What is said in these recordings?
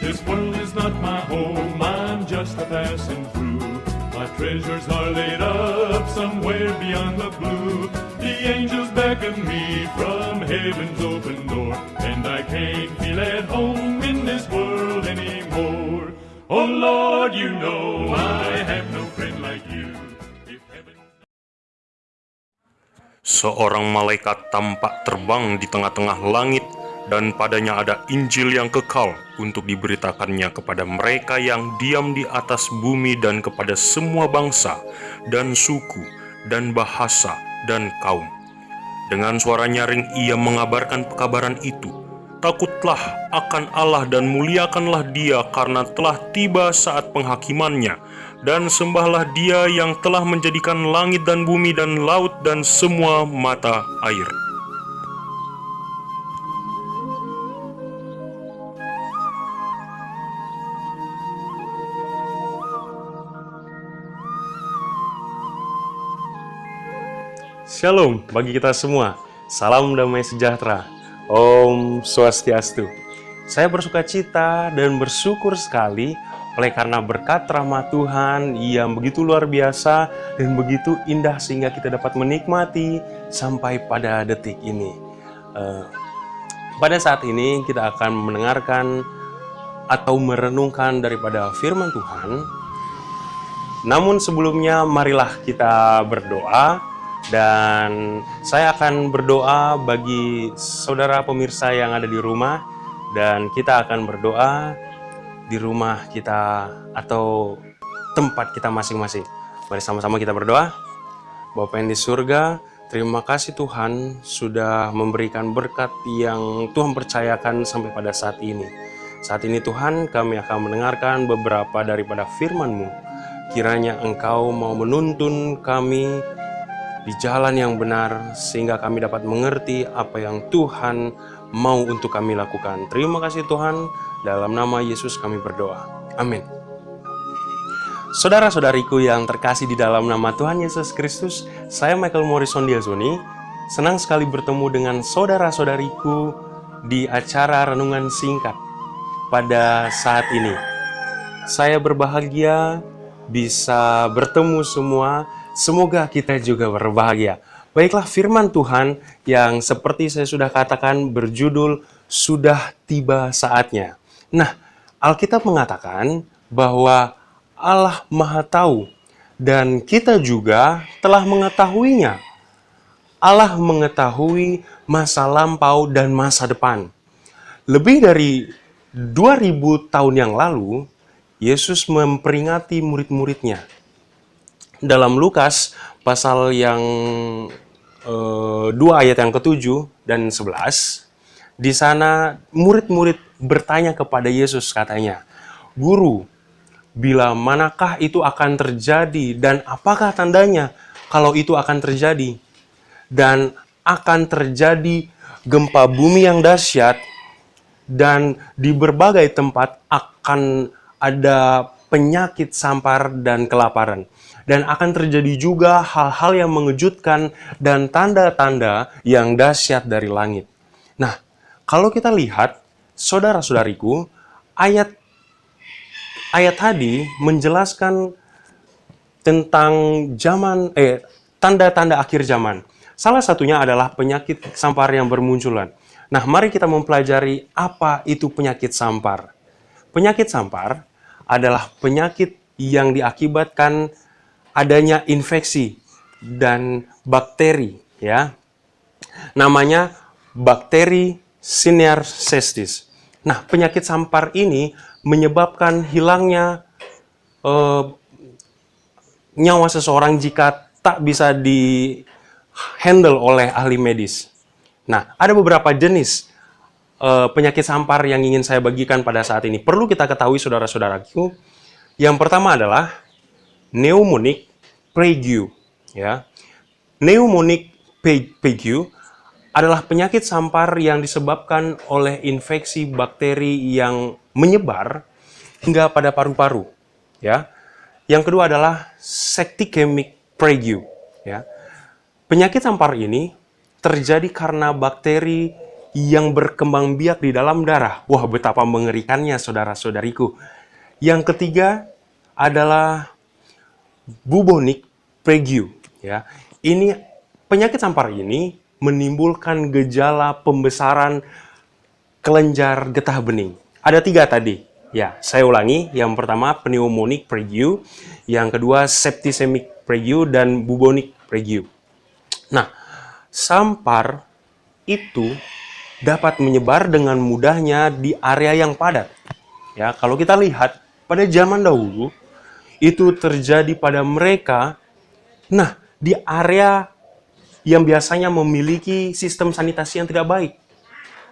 This world is not my home, I'm just a passing through. My treasures are laid up somewhere beyond the blue. The angels beckon me from heaven's open door, and I can't feel at home in this world anymore. Oh Lord, you know I have no friend like you. If heaven... Seorang malaikat tampak terbang di tengah-tengah langit, dan padanya ada Injil yang kekal untuk diberitakannya kepada mereka yang diam di atas bumi dan kepada semua bangsa dan suku dan bahasa dan kaum. Dengan suara nyaring ia mengabarkan pekabaran itu. Takutlah akan Allah dan muliakanlah Dia karena telah tiba saat penghakimannya, dan sembahlah Dia yang telah menjadikan langit dan bumi dan laut dan semua mata air. Shalom bagi kita semua. Salam damai sejahtera. Om Swastiastu. Saya bersuka cita dan bersyukur sekali oleh karena berkat rahmat Tuhan yang begitu luar biasa dan begitu indah sehingga kita dapat menikmati sampai pada detik ini. Pada saat ini kita akan mendengarkan atau merenungkan daripada firman Tuhan. Namun sebelumnya marilah kita berdoa. Dan saya akan berdoa bagi saudara pemirsa yang ada di rumah, dan kita akan berdoa di rumah kita atau tempat kita masing-masing. Mari sama-sama kita berdoa. Bapa yang di surga, terima kasih Tuhan sudah memberikan berkat yang Tuhan percayakan sampai pada saat ini. Saat ini Tuhan, kami akan mendengarkan beberapa daripada firman-Mu. Kiranya Engkau mau menuntun kami di jalan yang benar, sehingga kami dapat mengerti apa yang Tuhan mau untuk kami lakukan. Terima kasih Tuhan, dalam nama Yesus kami berdoa. Amin. Saudara-saudariku yang terkasih di dalam nama Tuhan Yesus Kristus, saya Michael Morrison Diazoni. Senang sekali bertemu dengan saudara-saudariku di acara Renungan Singkat pada saat ini. Saya berbahagia bisa bertemu semua. Semoga kita juga berbahagia. Baiklah, firman Tuhan yang seperti saya sudah katakan berjudul Sudah Tiba Saatnya. Nah, Alkitab mengatakan bahwa Allah Maha Tahu dan kita juga telah mengetahuinya. Allah mengetahui masa lampau dan masa depan. Lebih dari 2000 tahun yang lalu, Yesus memperingati murid-muridnya. Dalam Lukas pasal yang 2 ayat yang ke-7 dan 11, di sana murid-murid bertanya kepada Yesus, katanya, "Guru, bila manakah itu akan terjadi dan apakah tandanya kalau itu akan terjadi? Dan akan terjadi gempa bumi yang dahsyat dan di berbagai tempat akan ada penyakit sampar dan kelaparan. Dan akan terjadi juga hal-hal yang mengejutkan dan tanda-tanda yang dahsyat dari langit." Nah, kalau kita lihat, saudara-saudariku, ayat tadi menjelaskan tentang tanda-tanda akhir zaman. Salah satunya adalah penyakit sampar yang bermunculan. Nah, mari kita mempelajari apa itu penyakit sampar. Penyakit sampar adalah penyakit yang diakibatkan adanya infeksi dan bakteri, ya. Namanya bakteri Senior cestis. Nah, penyakit sampar ini menyebabkan hilangnya nyawa seseorang jika tak bisa di-handle oleh ahli medis. Nah, ada beberapa jenis penyakit sampar yang ingin saya bagikan pada saat ini. Perlu kita ketahui, saudara-saudaraku. Yang pertama adalah pneumonia plague, ya. Pneumonia plague adalah penyakit sampar yang disebabkan oleh infeksi bakteri yang menyebar hingga pada paru-paru, ya. Yang kedua adalah septicemic plague, ya. Penyakit sampar ini terjadi karena bakteri yang berkembang biak di dalam darah. Wah, betapa mengerikannya saudara-saudariku. Yang ketiga adalah bubonic plague. Ya, ini penyakit sampar ini menimbulkan gejala pembesaran kelenjar getah bening. Ada 3 tadi. Ya, saya ulangi. Yang pertama pneumonic plague, yang kedua septicemic plague, dan bubonic plague. Nah, sampar itu dapat menyebar dengan mudahnya di area yang padat. Ya, kalau kita lihat pada zaman dahulu itu terjadi pada mereka. Nah, di area yang biasanya memiliki sistem sanitasi yang tidak baik.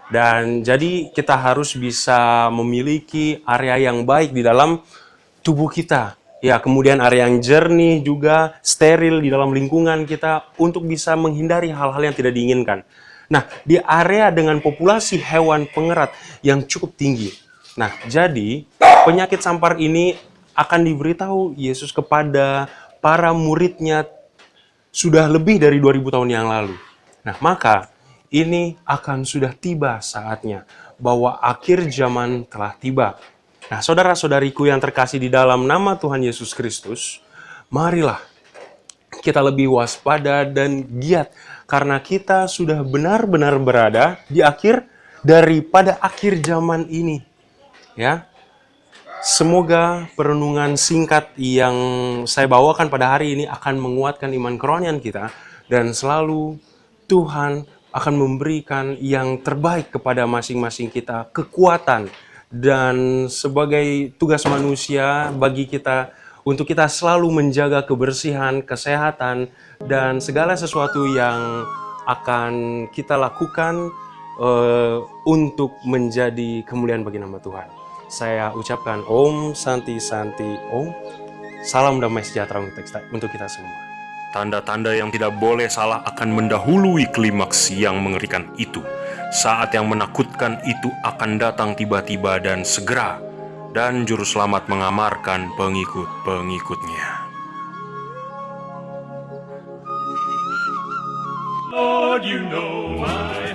Dan jadi kita harus bisa memiliki area yang baik di dalam tubuh kita. Ya, kemudian area yang jernih juga, steril di dalam lingkungan kita untuk bisa menghindari hal-hal yang tidak diinginkan. Nah, di area dengan populasi hewan pengerat yang cukup tinggi. Nah, jadi penyakit sampar ini akan diberitahu Yesus kepada para muridnya sudah lebih dari 2000 tahun yang lalu. Nah, maka ini akan sudah tiba saatnya bahwa akhir zaman telah tiba. Nah, saudara-saudariku yang terkasih di dalam nama Tuhan Yesus Kristus, marilah kita lebih waspada dan giat karena kita sudah benar-benar berada di akhir daripada akhir zaman ini. Ya. Semoga perenungan singkat yang saya bawakan pada hari ini akan menguatkan iman kerohanian kita dan selalu Tuhan akan memberikan yang terbaik kepada masing-masing kita, kekuatan dan sebagai tugas manusia bagi kita untuk kita selalu menjaga kebersihan, kesehatan dan segala sesuatu yang akan kita lakukan untuk menjadi kemuliaan bagi nama Tuhan. Saya ucapkan Om Santi Santi Om. Salam damai sejahtera untuk kita semua. Tanda-tanda yang tidak boleh salah akan mendahului klimaks yang mengerikan itu. Saat yang menakutkan itu akan datang tiba-tiba dan segera. Dan Juru Selamat mengamarkan pengikut-pengikutnya. Lord, you know I